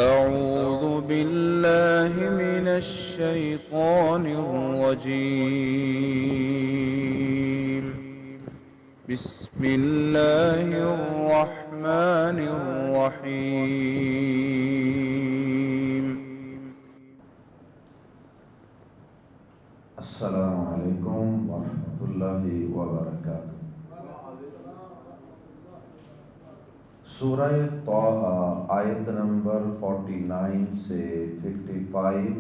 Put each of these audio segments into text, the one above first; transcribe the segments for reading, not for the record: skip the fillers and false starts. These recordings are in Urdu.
أعوذ بالله من الشيطان الرجيم. بسم الله الرحمن الرحيم. السلام علیکم ورحمۃ اللہ وبرکاتہ۔ سورہ طٰہٰ آیت نمبر 49 سے 55۔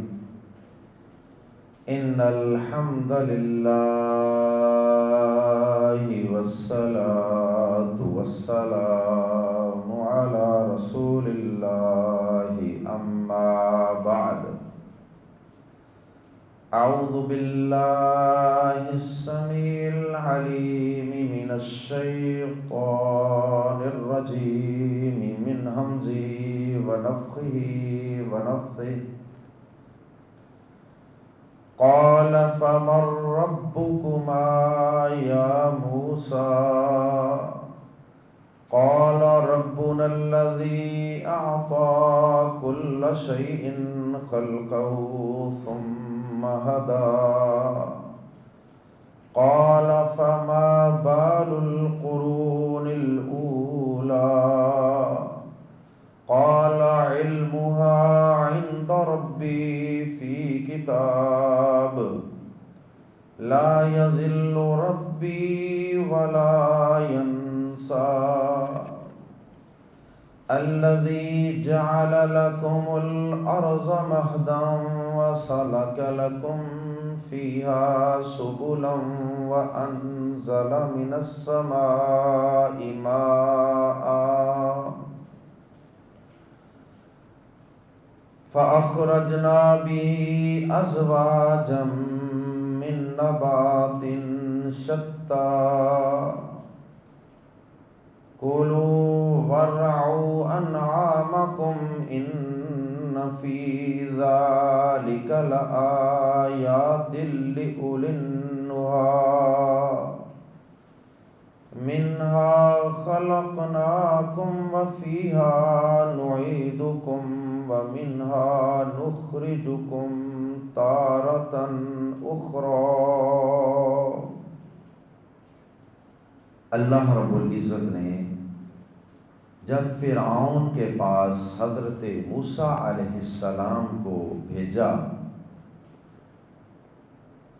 ان الحمد للہ والصلاة والسلام علی رسول اللہ اما بعد۔ اعوذ باللہ السمیع العلیم من الشیطان الرجیم من ہمزہ ونفخہ ونفثہ۔ قال فمن ربکما یا موسیٰ قال ربنا الذي أعطى كل شيء خلقه ثم هدى قال فما بال القرون الأولى قال علمها عند ربي في كتاب لا يضل ربي ولا ينسى الذي جعل لكم الأرض مهدا وسلك لكم فيها سبلا وأنزل من السماء ماء فأخرجنا به أزواجا من نبات شتى كلوا وارعوا أنعامكم إن في ذلك لآيات لأولي النهى منها خلقناكم وفيها نعيدكم ومنها نخرجكم تارة أخرى۔ اللہ رب العزت نے جب فرعون کے پاس حضرت موسیٰ علیہ السلام کو بھیجا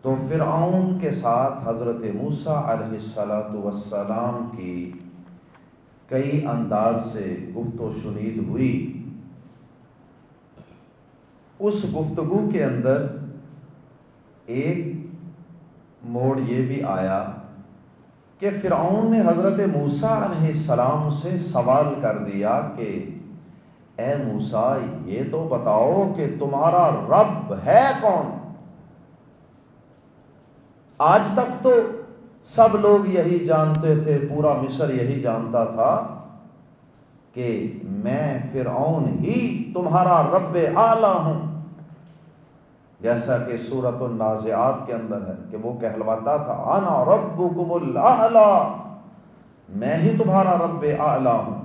تو فرعون کے ساتھ حضرت موسیٰ علیہ السلام کی کئی انداز سے گفت و شنید ہوئی۔ اس گفتگو کے اندر ایک موڑ یہ بھی آیا کہ فرعون نے حضرت موسیٰ علیہ السلام سے سوال کر دیا کہ اے موسیٰ یہ تو بتاؤ کہ تمہارا رب ہے کون؟ آج تک تو سب لوگ یہی جانتے تھے، پورا مصر یہی جانتا تھا کہ میں فرعون ہی تمہارا رب اعلیٰ ہوں، جیسا کہ سورۃ النازعات کے اندر ہے کہ وہ کہلواتا تھا انا ربکم الاعلیٰ، میں ہی تمہارا رب اعلیٰ ہوں۔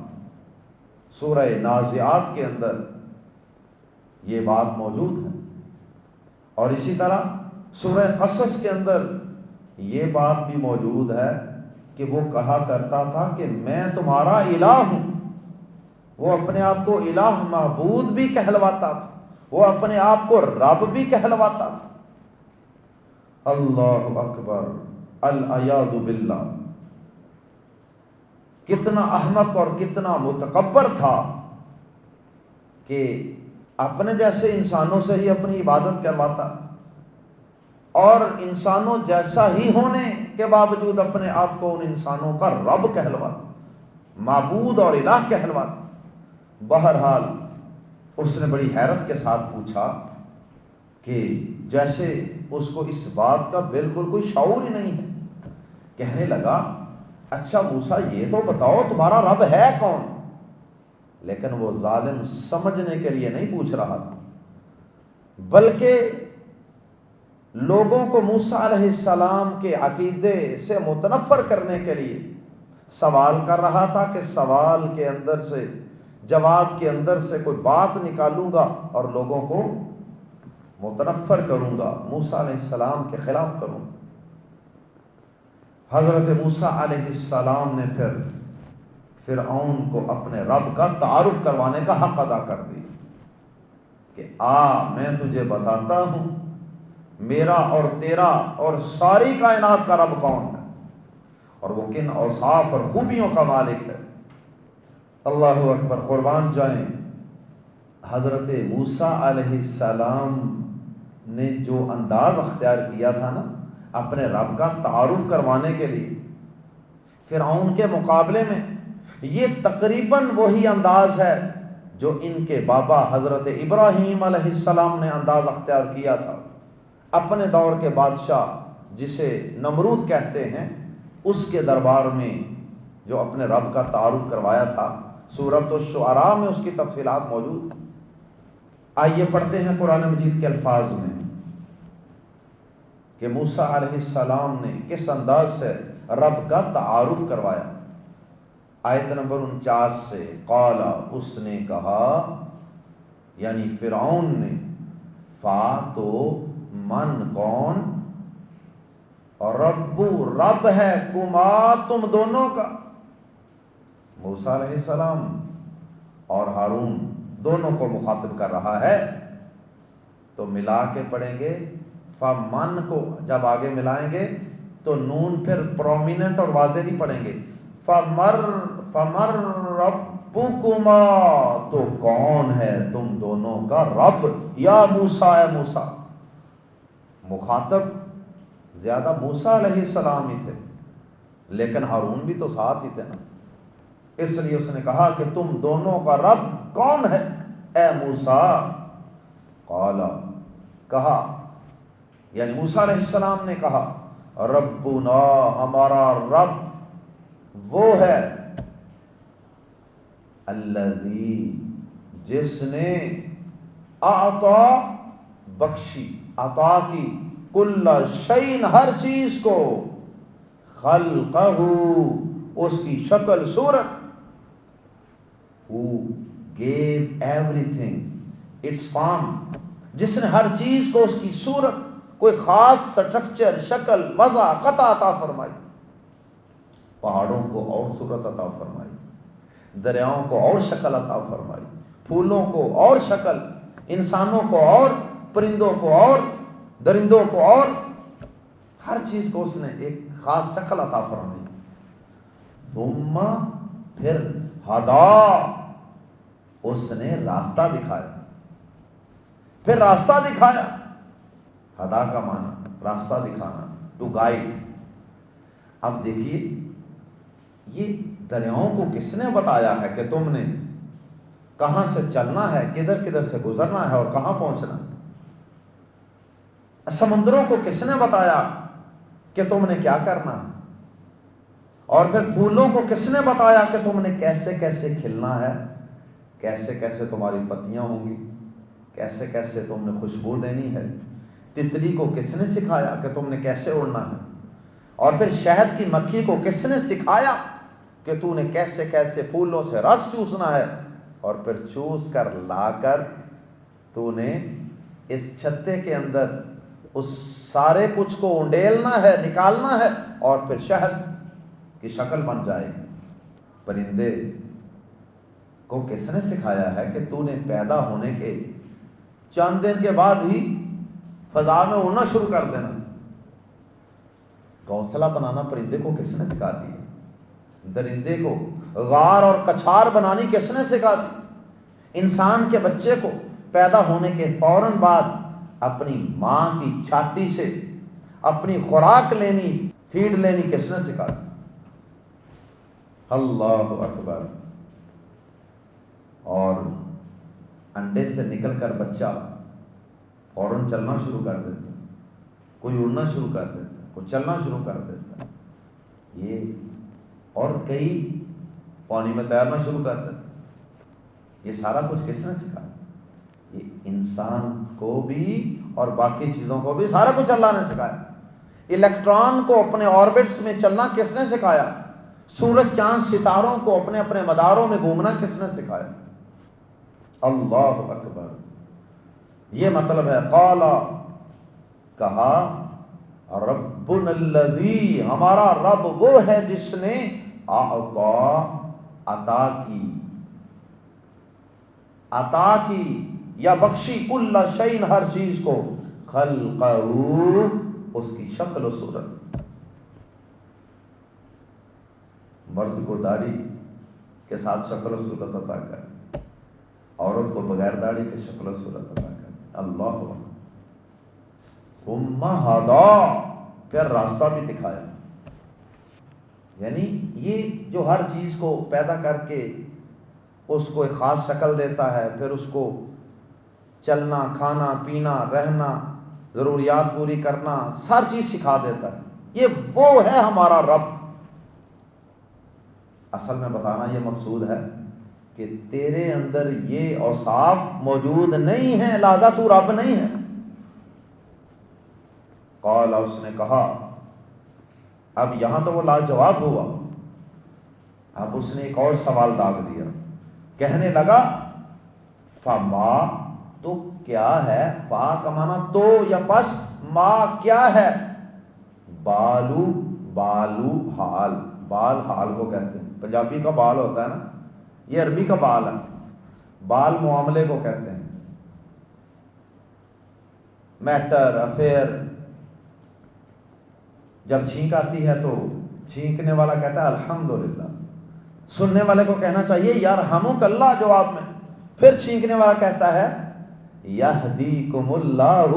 سورہ نازعات کے اندر یہ بات موجود ہے، اور اسی طرح سورہ قصص کے اندر یہ بات بھی موجود ہے کہ وہ کہا کرتا تھا کہ میں تمہارا الہ ہوں۔ وہ اپنے آپ کو الہ معبود بھی کہلواتا تھا، وہ اپنے آپ کو رب بھی کہلواتا تھا۔ اللہ اکبر، العیاذ باللہ، کتنا احمق اور کتنا متکبر تھا کہ اپنے جیسے انسانوں سے ہی اپنی عبادت کرواتا اور انسانوں جیسا ہی ہونے کے باوجود اپنے آپ کو ان انسانوں کا رب کہلواتا، معبود اور الہ کہلواتا۔ بہرحال اس نے بڑی حیرت کے ساتھ پوچھا کہ جیسے اس کو اس بات کا بالکل کوئی شعور ہی نہیں ہے۔ کہنے لگا اچھا موسیٰ یہ تو بتاؤ تمہارا رب ہے کون؟ لیکن وہ ظالم سمجھنے کے لیے نہیں پوچھ رہا تھا، بلکہ لوگوں کو موسیٰ علیہ السلام کے عقیدے سے متنفر کرنے کے لیے سوال کر رہا تھا کہ سوال کے اندر سے جواب کے اندر سے کوئی بات نکالوں گا اور لوگوں کو متنفر کروں گا، موسیٰ علیہ السلام کے خلاف کروں گا۔ حضرت موسیٰ علیہ السلام نے پھر فرعون کو اپنے رب کا تعارف کروانے کا حق ادا کر دیا کہ میں تجھے بتاتا ہوں میرا اور تیرا اور ساری کائنات کا رب کون ہے اور وہ کن اوصاف اور خوبیوں کا مالک ہے۔ اللہ اکبر، قربان جائیں۔ حضرت موسیٰ علیہ السلام نے جو انداز اختیار کیا تھا نا اپنے رب کا تعارف کروانے کے لیے فرعون کے مقابلے میں، یہ تقریباً وہی انداز ہے جو ان کے بابا حضرت ابراہیم علیہ السلام نے انداز اختیار کیا تھا۔ اپنے دور کے بادشاہ جسے نمرود کہتے ہیں، اس کے دربار میں جو اپنے رب کا تعارف کروایا تھا، سورۃ الشعراء میں اس کی تفصیلات موجود ہیں۔ آئیے پڑھتے ہیں قرآن مجید کے الفاظ میں کہ موسیٰ علیہ السلام نے کس انداز سے رب کا تعارف کروایا۔ آیت نمبر 49 سے، قال، اس نے کہا، یعنی فرعون نے، فا تو من کون، رب رب ہے، کما تم دونوں کا، موسیٰ علیہ السلام اور ہارون دونوں کو مخاطب کر رہا ہے، تو ملا کے پڑھیں گے۔ فمن کو جب آگے ملائیں گے تو نون پھر پرومیننٹ اور واضح نہیں پڑھیں گے۔ فمر ربکما، تو کون ہے تم دونوں کا رب، یا موسیٰ، اے موسیٰ۔ مخاطب زیادہ موسیٰ علیہ السلام ہی تھے، لیکن ہارون بھی تو ساتھ ہی تھے نا، اس لیے اس نے کہا کہ تم دونوں کا رب کون ہے اے موسیٰ۔ قال، کہا، یعنی موسیٰ علیہ السلام نے کہا، ربنا، ہمارا رب وہ ہے، الذی، جس نے، اعطا، بخشی، عطا کی، کل شیء، ہر چیز کو، خلقہ، اس کی شکل صورت، who gave everything its form، جس نے ہر چیز کو اس کی صورت، کوئی خاص سٹرکچر، شکل، وضع، قطع عطا فرمائی، پہاڑوں کو اور صورت عطا فرمائی، دریاؤں کو اور شکل عطا فرمائی، پھولوں کو اور شکل، انسانوں کو اور، پرندوں کو اور، درندوں کو اور، ہر چیز کو اس نے ایک خاص شکل عطا فرمائی۔ ثم، پھر، ہدا، اس نے راستہ دکھایا، پھر راستہ دکھایا۔ ہدا کا معنی راستہ دکھانا، ٹو گائیڈ۔ اب دیکھیے یہ دریاؤں کو کس نے بتایا ہے کہ تم نے کہاں سے چلنا ہے، کدھر کدھر سے گزرنا ہے اور کہاں پہنچنا ہے؟ سمندروں کو کس نے بتایا کہ تم نے کیا کرنا ہے؟ اور پھر پھولوں کو کس نے بتایا کہ تم نے کیسے کیسے کھلنا ہے، کیسے کیسے تمہاری پتیاں ہوں گی، کیسے کیسے تم نے خوشبو دینی ہے؟ تتلی کو کس نے سکھایا کہ تم نے کیسے اڑنا ہے؟ اور پھر شہد کی مکھی کو کس نے سکھایا کہ تو نے کیسے کیسے پھولوں سے رس چوسنا ہے، اور پھر چوس کر لا کر تو نے اس چھتے کے اندر اس سارے کچھ کو انڈیلنا ہے، نکالنا ہے، اور پھر شہد کی شکل بن جائے گی۔ پرندے کو کس نے سکھایا ہے کہ تو نے پیدا ہونے کے چند دن کے بعد ہی فضا میں اڑنا شروع کر دینا؟ گھونسلہ بنانا پرندے کو کس نے سکھا دیا؟ درندے کو غار اور کچھار بنانی کس نے سکھا دی؟ انسان کے بچے کو پیدا ہونے کے فوراً بعد اپنی ماں کی چھاتی سے اپنی خوراک لینی، فیڈ لینی کس نے سکھا دی؟ اللہ اکبر۔ اور انڈے سے نکل کر بچہ فوراً چلنا شروع کر دیتا، کوئی اڑنا شروع کر دیتا، کوئی چلنا شروع کر دیتا، یہ اور کئی پانی میں تیرنا شروع کر دیتا۔ یہ سارا کچھ کس نے سکھایا؟ یہ انسان کو بھی اور باقی چیزوں کو بھی سارا کچھ اللہ نے سکھایا۔ الیکٹران کو اپنے آربٹس میں چلنا کس نے سکھایا؟ سورج چاند ستاروں کو اپنے اپنے مداروں میں گھومنا کس نے سکھایا؟ اللہ اکبر. یہ مطلب ہے قالا کہا ربنا الذی ہمارا رب وہ ہے جس نے عطا کی یا بخشی کل شیء ہر چیز کو خلقہ اس کی شکل و صورت. مرد کو داڑھی کے ساتھ شکل و صورت عطا کر, عورت کو بغیر داڑھی کے شکل و صورت عطا کر. اللہ اکبر. ثم ہدی پھر راستہ بھی دکھایا. یعنی یہ جو ہر چیز کو پیدا کر کے اس کو ایک خاص شکل دیتا ہے, پھر اس کو چلنا کھانا پینا رہنا ضروریات پوری کرنا ہر چیز سکھا دیتا ہے, یہ وہ ہے ہمارا رب. اصل میں بتانا یہ مقصود ہے کہ تیرے اندر یہ اوصاف موجود نہیں ہیں, لہذا تو رب نہیں ہے. قال اس نے کہا, اب یہاں تو وہ لاجواب ہوا, اب اس نے ایک اور سوال داغ دیا. کہنے لگا فما تو کیا ہے, فا کا معنی تو یا پس, ما کیا ہے, بالو حال, بال حال کو کہتے ہیں. پنجابی کا بال ہوتا ہے نا, یہ عربی کا بال ہے. بال معاملے کو کہتے ہیں, میٹر افیئر. جب چھینک آتی ہے تو چھینکنے والا کہتا ہے الحمدللہ, سننے والے کو کہنا چاہیے یرحمک اللہ جواب میں, پھر چھینکنے والا کہتا ہے یہدیکم اللہ,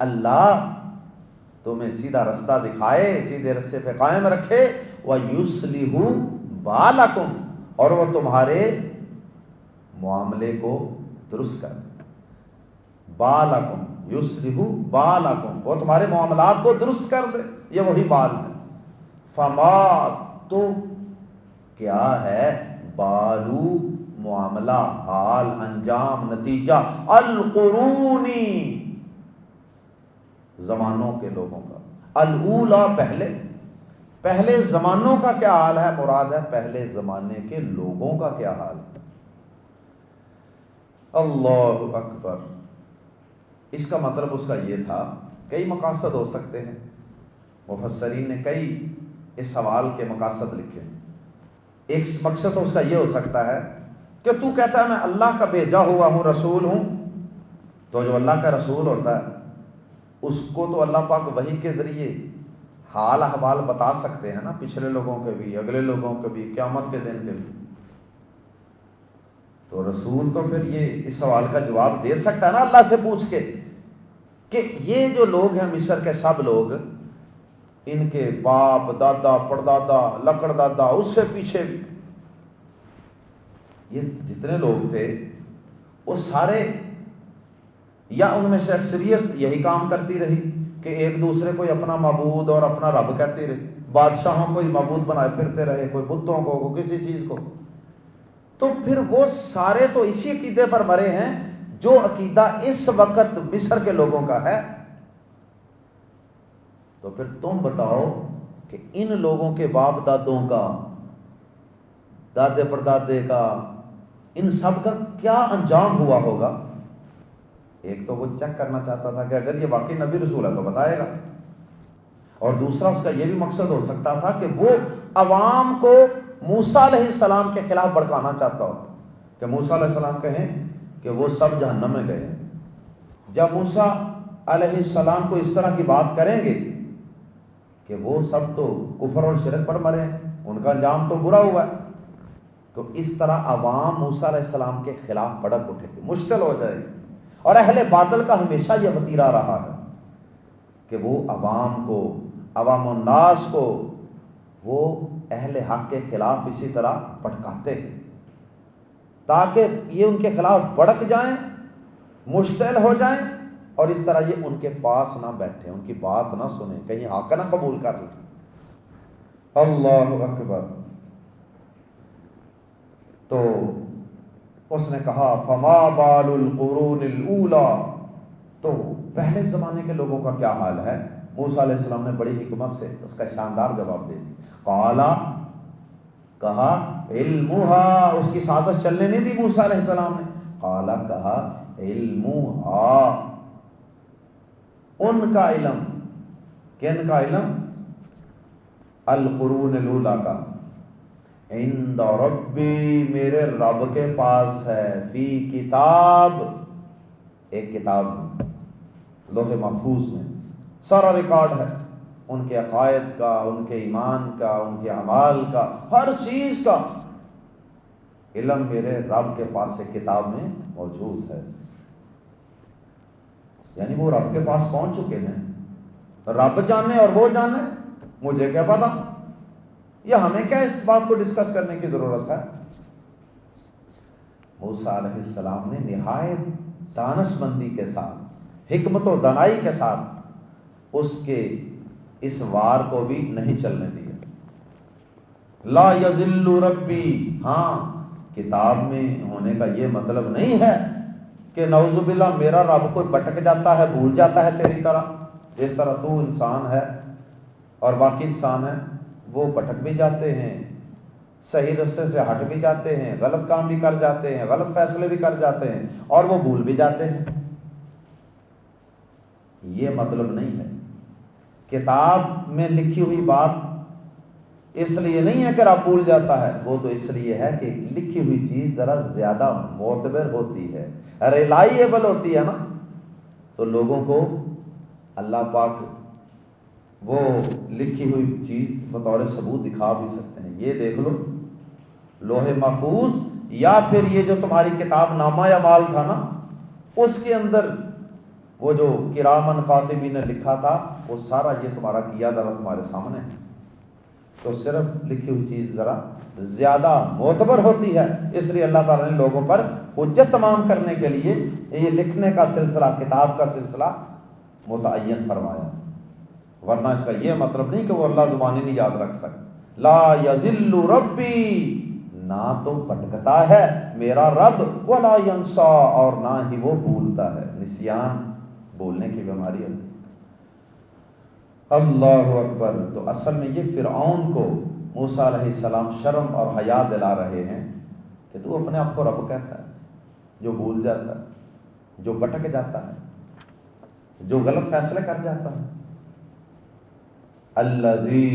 اللہ تمہیں سیدھا رستہ دکھائے, سیدھے رستے پہ قائم رکھے. وَيُصْلِحُ بَالَكُمْ اور وہ تمہارے معاملے کو درست کر. بالکم یصلح بالکم, وہ تمہارے معاملات کو درست کر دے, یہ وہی بال ہے. فما تو کیا ہے, بالو معاملہ حال انجام نتیجہ, القرونی زمانوں کے لوگوں کا, الاولا پہلے زمانوں کا کیا حال ہے, مراد ہے پہلے زمانے کے لوگوں کا کیا حال ہے. اللہ اکبر. اس کا مطلب اس کا یہ تھا, کئی مقاصد ہو سکتے ہیں, مفسرین نے کئی اس سوال کے مقاصد لکھے. ایک مقصد تو اس کا یہ ہو سکتا ہے کہ تو کہتا ہے میں اللہ کا بھیجا ہوا ہوں, رسول ہوں, تو جو اللہ کا رسول ہوتا ہے اس کو تو اللہ پاک وحی کے ذریعے حال احوال بتا سکتے ہیں نا, پچھلے لوگوں کے بھی, اگلے لوگوں کے بھی, قیامت کے دن کے بھی. تو رسول تو پھر یہ اس سوال کا جواب دے سکتا ہے نا اللہ سے پوچھ کے کہ یہ جو لوگ ہیں مصر کے سب لوگ, ان کے باپ دادا پردادا لکڑ دادا اس سے پیچھے بھی یہ جتنے لوگ تھے وہ سارے, یا ان میں سے اکثریت یہی کام کرتی رہی کہ ایک دوسرے کو اپنا معبود اور اپنا رب کہتی رہی, بادشاہوں کو ہی معبود بنائے پھرتے رہے, کوئی بتوں کو, کوئی کسی چیز کو. تو پھر وہ سارے تو اسی عقیدے پر مرے ہیں جو عقیدہ اس وقت مصر کے لوگوں کا ہے. تو پھر تم بتاؤ کہ ان لوگوں کے باپ دادوں کا, دادے پردادے کا, ان سب کا کیا انجام ہوا ہوگا. ایک تو وہ چیک کرنا چاہتا تھا کہ اگر یہ واقعی نبی رسول ہے تو بتائے گا, اور دوسرا اس کا یہ بھی مقصد ہو سکتا تھا کہ وہ عوام کو موسیٰ علیہ السلام کے خلاف بھڑکانا چاہتا ہو کہ موسیٰ علیہ السلام کہیں کہ وہ سب جہنم میں گئے ہیں. جب موسیٰ علیہ السلام کو اس طرح کی بات کریں گے کہ وہ سب تو کفر اور شرک پر مرے ہیں, ان کا انجام تو برا ہوا ہے, تو اس طرح عوام موسیٰ علیہ السلام کے خلاف بھڑک اٹھے گی, مشکل ہو جائے گی. اور اہل باطل کا ہمیشہ یہ وتیرہ رہا ہے کہ وہ عوام کو, عوام الناس کو وہ اہل حق کے خلاف اسی طرح بھڑکاتے ہیں تاکہ یہ ان کے خلاف بھڑک جائیں, مشتعل ہو جائیں, اور اس طرح یہ ان کے پاس نہ بیٹھیں, ان کی بات نہ سنیں, کہیں حق نہ قبول کر لیں. اللہ اکبر. تو اس نے کہا فما بال القرون الاولا, تو پہلے زمانے کے لوگوں کا کیا حال ہے. موسیٰ علیہ السلام نے بڑی حکمت سے اس کا شاندار جواب دے دیا. قالا کہا علمها, اس کی سازش چلنے نہیں دی موسیٰ علیہ السلام نے, قال کہا علمھا، ان کا علم، کن کا علم؟ القرون الاولیٰ کا، عند ربی، میرے رب کے پاس ہے، فی کتاب، ایک کتاب میں، لوح محفوظ میں سارا ریکارڈ ہے، ان کے عقائد کا، ان کے ایمان کا، ان کے اعمال کا، ہر چیز کا علم میرے رب کے پاس ایک کتاب میں موجود ہے۔ یعنی وہ رب کے پاس پہنچ چکے ہیں، رب جانے اور وہ جانے، مجھے کیا پتا، یا ہمیں کیا اس بات کو ڈسکس کرنے کی ضرورت ہے؟ موسیٰ علیہ السلام نے نہایت دانش مندی کے ساتھ، حکمت و دانائی کے ساتھ اس کے اس وار کو بھی نہیں چلنے دیا۔ لا یضل ربی، ہاں کتاب میں ہونے کا یہ مطلب نہیں ہے کہ نعوذ باللہ میرا رب کوئی بھٹک جاتا ہے، بھول جاتا ہے تیری طرح، جس طرح تو انسان ہے اور باقی انسان ہے، وہ بھٹک بھی جاتے ہیں، صحیح رستے سے ہٹ بھی جاتے ہیں، غلط کام بھی کر جاتے ہیں، غلط فیصلے بھی کر جاتے ہیں، اور وہ بھول بھی جاتے ہیں۔ یہ مطلب نہیں ہے۔ کتاب میں لکھی ہوئی بات اس لیے نہیں ہے کہ رب بھول جاتا ہے، وہ تو اس لیے ہے کہ لکھی ہوئی چیز ذرا زیادہ معتبر ہوتی ہے، ریلائیبل ہوتی ہے نا، تو لوگوں کو اللہ پاک وہ لکھی ہوئی چیز بطور ثبوت دکھا بھی سکتے ہیں۔ یہ دیکھ لو لوح محفوظ، یا پھر یہ جو تمہاری کتاب نامہ اعمال تھا نا، اس کے اندر وہ جو کرامن کاتبین نے لکھا تھا، وہ سارا یہ تمہارا کیا ذرا تمہارے سامنے ہے۔ تو صرف لکھی ہوئی چیز ذرا زیادہ معتبر ہوتی ہے، اس لیے اللہ تعالیٰ نے لوگوں پر حجت تمام کرنے کے لیے یہ لکھنے کا سلسلہ، کتاب کا سلسلہ متعین فرمایا، ورنہ اس کا یہ مطلب نہیں کہ وہ اللہ زبانی نہیں یاد رکھ سکتا۔ لا یضل ربی، نہ تو بھٹکتا ہے میرا رب، ولا ینسا، اور نہ ہی وہ بھولتا ہے۔ نسیان بولنے کی بیماری ہے۔ اللہ اکبر۔ تو اصل میں یہ فرعون کو موسیٰ علیہ السلام شرم اور حیا دلا رہے ہیں کہ تو اپنے آپ کو رب کہتا ہے، جو بھول جاتا ہے، جو بھٹک جاتا ہے، جو غلط فیصلے کر جاتا ہے۔ الذی،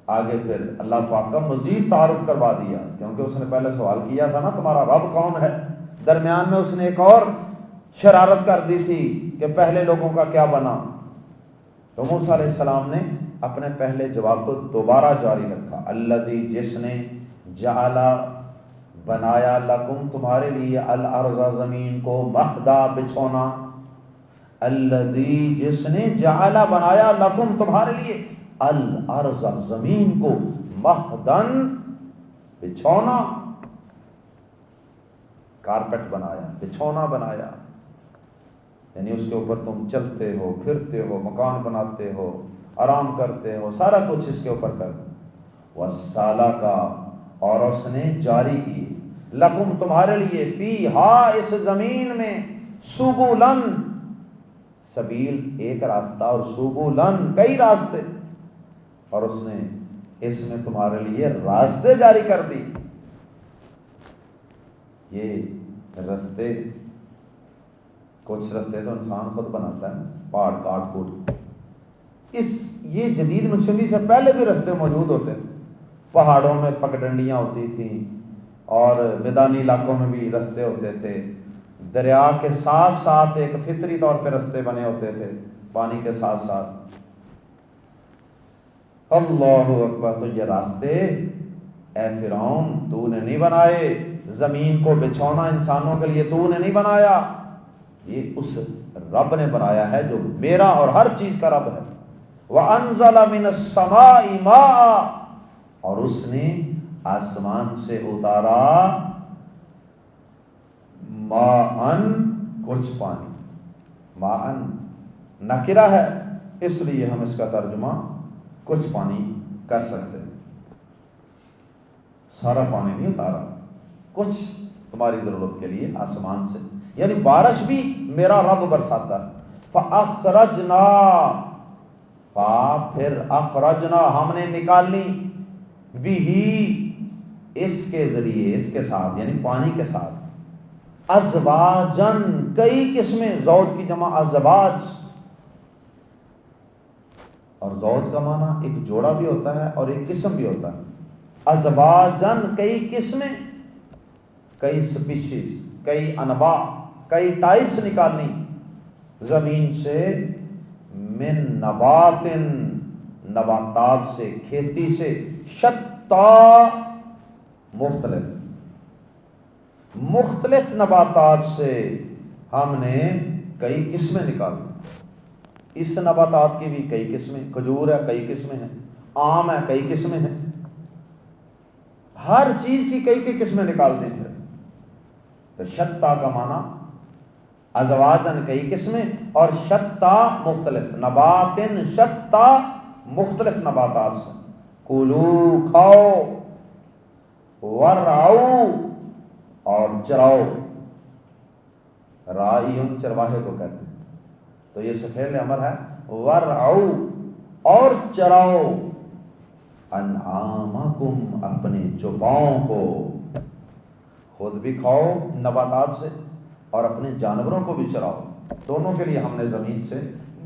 آگے پھر اللہ پاک کا مزید تعارف کروا دیا، کیونکہ اس نے پہلے سوال کیا تھا نا تمہارا رب کون ہے، درمیان میں اس نے ایک اور شرارت کر دی تھی کہ پہلے لوگوں کا کیا بنا، تو موسیٰ علیہ السلام نے اپنے پہلے جواب کو دوبارہ جاری رکھا۔ الذی، جس نے، جعل، بنایا، لکم، تمہارے لیے، الارض، زمین کو، مہدا، بچھونا، الذی، جس نے، جعل، بنایا، لکم، تمہارے لیے، الارض، زمین کو، مہدن، بچھونا، کارپٹ بنایا، بچھونا بنایا، یعنی اس کے اوپر تم چلتے ہو، پھرتے ہو، مکان بناتے ہو، آرام کرتے ہو، سارا کچھ اس کے اوپر کرتے ہو۔ وَالسَّالَکَ، اور اس نے جاری کی، لکم، تمہارے لیے، فیہا، اس زمین میں، سبلن، سبیل ایک راستہ، اور سبلن کئی راستے، اور اس نے اس میں تمہارے لیے راستے جاری کر دی۔ یہ راستے، کچھ راستے تو انسان خود بناتا ہے، پہاڑ کاٹ کوٹ، یہ جدید مشینری سے پہلے بھی راستے موجود ہوتے تھے، پہاڑوں میں پگڈنڈیاں ہوتی تھیں، اور میدانی علاقوں میں بھی راستے ہوتے تھے، دریا کے ساتھ ساتھ ایک فطری طور پہ راستے بنے ہوتے تھے، پانی کے ساتھ ساتھ۔ اللہ اکبر۔ تو یہ راستے اے فرعون تو نے نہیں بنائے، زمین کو بچھونا انسانوں کے لیے تو نے نہیں بنایا، یہ اس رب نے بنایا ہے جو میرا اور ہر چیز کا رب ہے۔ وَأَنزَلَ مِنَ السَّمَاءِ مَاءً، اور اس نے آسمان سے اتارا، ماءً، کچھ پانی، ماءً نکرہ ہے، اس لیے ہم اس کا ترجمہ کچھ پانی کر سکتے ہیں، سارا پانی نہیں اتارا، کچھ تمہاری ضرورت کے لیے آسمان سے، یعنی بارش بھی میرا رب برساتا ہے۔ فَأَخْرَجْنَا، پھر اخرجنا، ہم نے نکالی، بھی، اس کے ذریعے، اس کے ساتھ، یعنی پانی کے ساتھ، ازواجن کئی قسمیں، زوج کی جمع ازواج، اور زوج کا معنی ایک جوڑا بھی ہوتا ہے اور ایک قسم بھی ہوتا ہے. ازواجن کئی قسمیں، کئی سپیشیز، کئی انواع، کئی ٹائپس نکالنی زمین سے، من نباتن نباتات سے، کھیتی سے، شتا مختلف مختلف نباتات سے ہم نے کئی قسمیں نکالی. اس نباتات کی بھی کئی قسمیں، کھجور ہے کئی قسمیں ہیں، آم ہے کئی قسمیں ہیں، ہر چیز کی کئی کئی قسمیں نکالتے ہیں. تو شتا کا معنی ازواجن کئی قسمیں اور شتا مختلف، نباتن شتا مختلف نباتات سے. کلو کھاؤ، ورعو اور چراؤ. رائیون چرواہے کو کہتے ہیں، تو یہ فعل امر ہے. ورعو اور چراؤ، انعامکم اپنے چوپاؤں کو، خود بھی کھاؤ نباتات سے اور اپنے جانوروں کو بھی چراؤ. دونوں کے لیے ہم نے زمین سے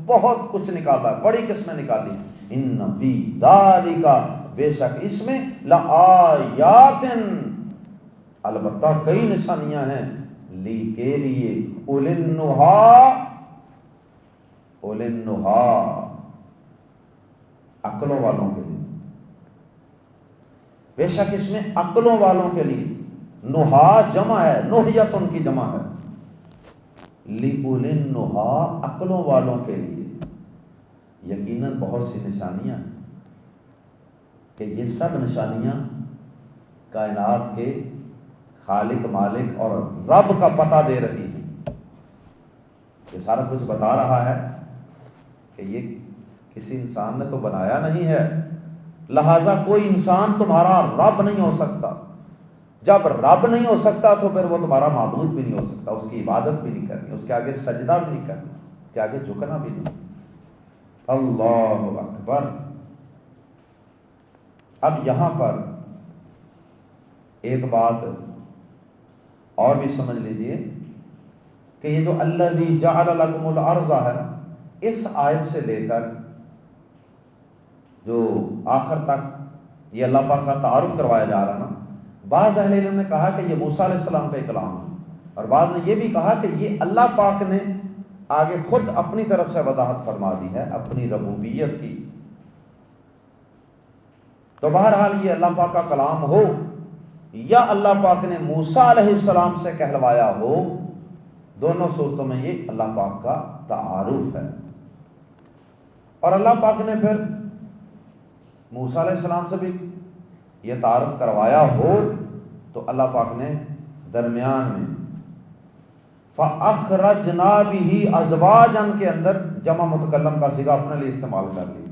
بہت کچھ نکالا، بڑی قسمیں نکالی. ان فی ذالک بے شک اس میں لآیات البتہ کئی نشانیاں ہیں، لی کے لیے، اولی النہا عقلوں والوں کے لیے. بے شک اس میں عقلوں والوں کے لیے، نہا جمع ہے، نہیت ان کی جمع ہے، لی اولی النہا عقلوں والوں کے لیے یقیناً بہت سی نشانیاں ہیں. کہ یہ سب نشانیاں کائنات کے خالق مالک اور رب کا پتہ دے رہی ہیں. یہ سارا کچھ بتا رہا ہے کہ یہ کسی انسان نے تو بنایا نہیں ہے، لہذا کوئی انسان تمہارا رب نہیں ہو سکتا. جب رب نہیں ہو سکتا تو پھر وہ تمہارا معبود بھی نہیں ہو سکتا، اس کی عبادت بھی نہیں کرنی، اس کے آگے سجدہ بھی نہیں کرنا، اس کے آگے جھکنا بھی نہیں. اللہ اکبر. اب یہاں پر ایک بات اور بھی سمجھ لیجئے کہ یہ جو الذی جعل لکم الارض ہے نا، اس آیت سے لے کر جو آخر تک یہ اللہ پاک کا تعارف کروایا جا رہا نا، بعض اہل علم نے کہا کہ یہ موسیٰ علیہ السلام کا کلام ہے، اور بعض نے یہ بھی کہا کہ یہ اللہ پاک نے آگے خود اپنی طرف سے وضاحت فرما دی ہے اپنی ربوبیت کی. تو بہرحال یہ اللہ پاک کا کلام ہو یا اللہ پاک نے موسیٰ علیہ السلام سے کہلوایا ہو، دونوں صورتوں میں یہ اللہ پاک کا تعارف ہے. اور اللہ پاک نے پھر موسیٰ علیہ السلام سے بھی یہ تعارف کروایا ہو تو اللہ پاک نے درمیان میں فَأَخْرَجْنَا بِهِ أَزْوَاجًا کے اندر جمع متکلم کا صیغہ اپنے لیے استعمال کر لی.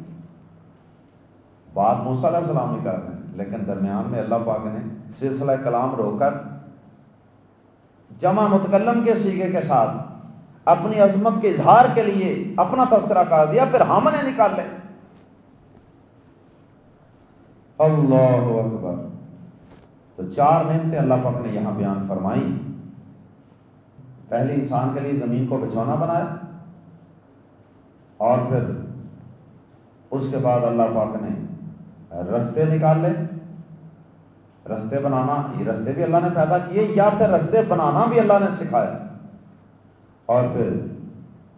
بات موسیٰ علیہ السلام نے کر رہے ہیں، لیکن درمیان میں اللہ پاک نے سلسلہ کلام رو کر جمع متکلم کے صیغے کے ساتھ اپنی عظمت کے اظہار کے لیے اپنا تذکرہ کر دیا، پھر ہم نے نکال لے. اللہ اکبر. تو چار نعمتیں اللہ پاک نے یہاں بیان فرمائی. پہلی انسان کے لیے زمین کو بچھونا بنایا، اور پھر اس کے بعد اللہ پاک نے رستے نکال لے. رستے بنانا، یہ رستے بھی اللہ نے پیدا کیے یا پھر رستے بنانا بھی اللہ نے سکھایا. اور پھر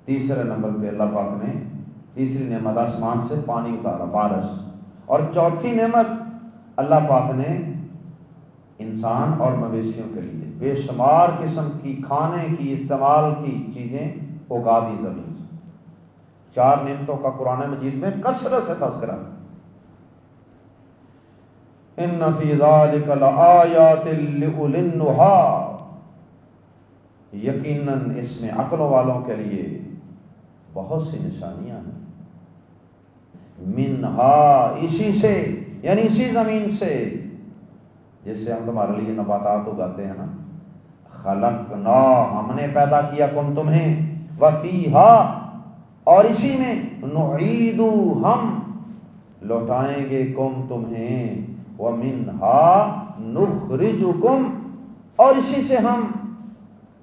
تیسرے نمبر پہ اللہ پاک نے تیسری نعمت آسمان سے پانی اتارا، بارش. اور چوتھی نعمت اللہ پاک نے انسان اور مویشیوں کے لیے بے شمار قسم کی کھانے کی استعمال کی چیزیں اگا دی زمین سے. چار نعمتوں کا قرآن مجید میں کثرت سے تذکرہ ہے. ان فی ذلک لآیات لأولی النہا، یقیناً اس میں عقلوں والوں کے لیے بہت سی نشانیاں ہیں. منہا اسی سے، یعنی اسی زمین سے جس سے ہم تمہارے لیے نباتات اگاتے ہیں نا، خلقنا ہم نے پیدا کیا کم تمہیں، وفیہا اور اسی میں، نعید ہم لوٹائیں گے کم تمہیں، ومنہا نخرجکم اور اسی سے ہم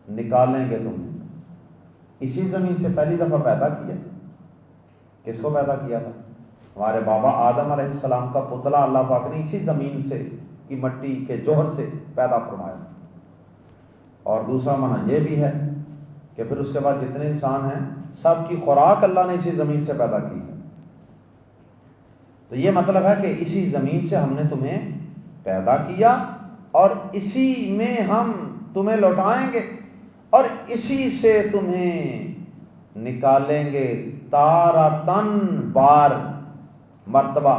نکالیں گے تمہیں. اسی زمین سے پہلی دفعہ پیدا کیا. کس کو پیدا کیا تھا؟ ہمارے بابا آدم علیہ السلام کا پتلا اللہ پاک نے اسی زمین سے کی مٹی کے جوہر سے پیدا فرمایا. اور دوسرا معنی یہ بھی ہے کہ پھر اس کے بعد جتنے انسان ہیں سب کی خوراک اللہ نے اسی زمین سے پیدا کی ہے. تو یہ مطلب ہے کہ اسی زمین سے ہم نے تمہیں پیدا کیا اور اسی میں ہم تمہیں لوٹائیں گے اور اسی سے تمہیں نکالیں گے تارتن بار مرتبہ،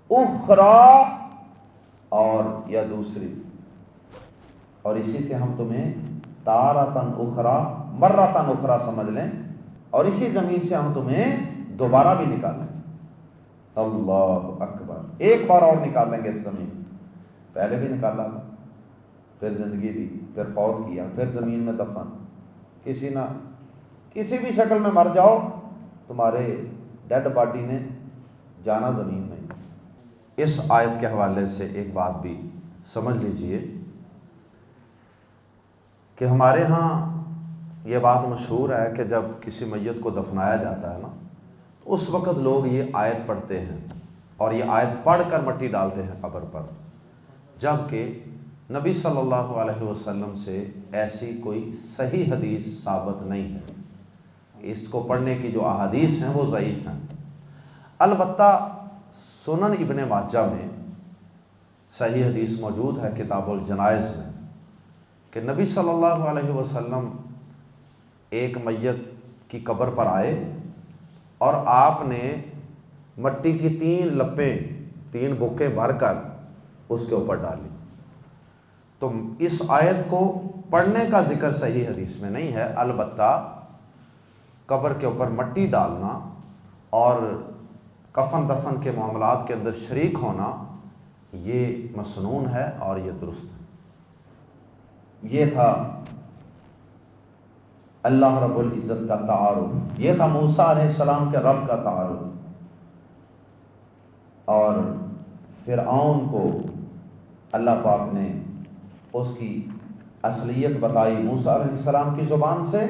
اخرى اور یا دوسری، اور اسی سے ہم تمہیں تارتن اخرى مرتن اخرى سمجھ لیں، اور اسی زمین سے ہم تمہیں دوبارہ بھی نکالیں. اللہ اکبر. ایک بار اور نکالیں گے اس زمین. پہلے بھی نکالا، پھر زندگی دی، پھر فوت کیا، پھر زمین میں دفن. کسی بھی شکل میں مر جاؤ تمہارے ڈیڈ باڈی نے جانا زمین میں. اس آیت کے حوالے سے ایک بات بھی سمجھ لیجئے کہ ہمارے ہاں یہ بات مشہور ہے کہ جب کسی میت کو دفنایا جاتا ہے نا، اس وقت لوگ یہ آیت پڑھتے ہیں اور یہ آیت پڑھ کر مٹی ڈالتے ہیں قبر پر، جبکہ نبی صلی اللہ علیہ وسلم سے ایسی کوئی صحیح حدیث ثابت نہیں ہے. اس کو پڑھنے کی جو احادیث ہیں وہ ضعیف ہیں. البتہ سنن ابن ماجہ میں صحیح حدیث موجود ہے کتاب الجنائز میں کہ نبی صلی اللہ علیہ وسلم ایک میت کی قبر پر آئے اور آپ نے مٹی کی 3 لپیں 3 بکیں بھر کر اس کے اوپر ڈالی. تو اس آیت کو پڑھنے کا ذکر صحیح حدیث میں نہیں ہے، البتہ قبر کے اوپر مٹی ڈالنا اور کفن دفن کے معاملات کے اندر شریک ہونا یہ مسنون ہے اور یہ درست ہے. یہ تھا اللہ رب العزت کا تعارف، یہ تھا موسیٰ علیہ السلام کے رب کا تعارف. اور فرعون کو اللہ پاک نے اس کی اصلیت بتائی موسیٰ علیہ السلام کی زبان سے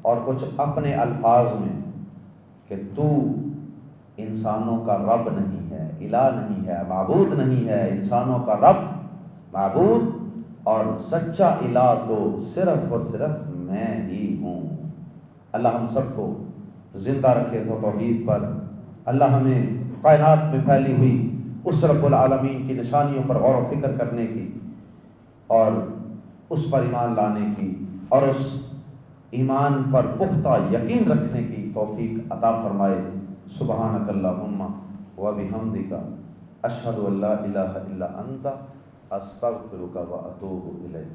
اور کچھ اپنے الفاظ میں کہ تو انسانوں کا رب نہیں ہے، الہ نہیں ہے، معبود نہیں ہے. انسانوں کا رب، معبود اور سچا الہ تو صرف اور صرف میں ہی ہوں. اللہ ہم سب کو زندہ رکھے تو توحید پر. اللہ ہمیں کائنات میں پھیلی ہوئی اس رب العالمین کی نشانیوں پر غور و فکر کرنے کی اور اس پر ایمان لانے کی اور اس ایمان پر پختہ یقین رکھنے کی توفیق عطا فرمائے. سبحانک اللہم و بحمدک اشہد ان لا الہ الا انت استغفرک و اتوب الیک.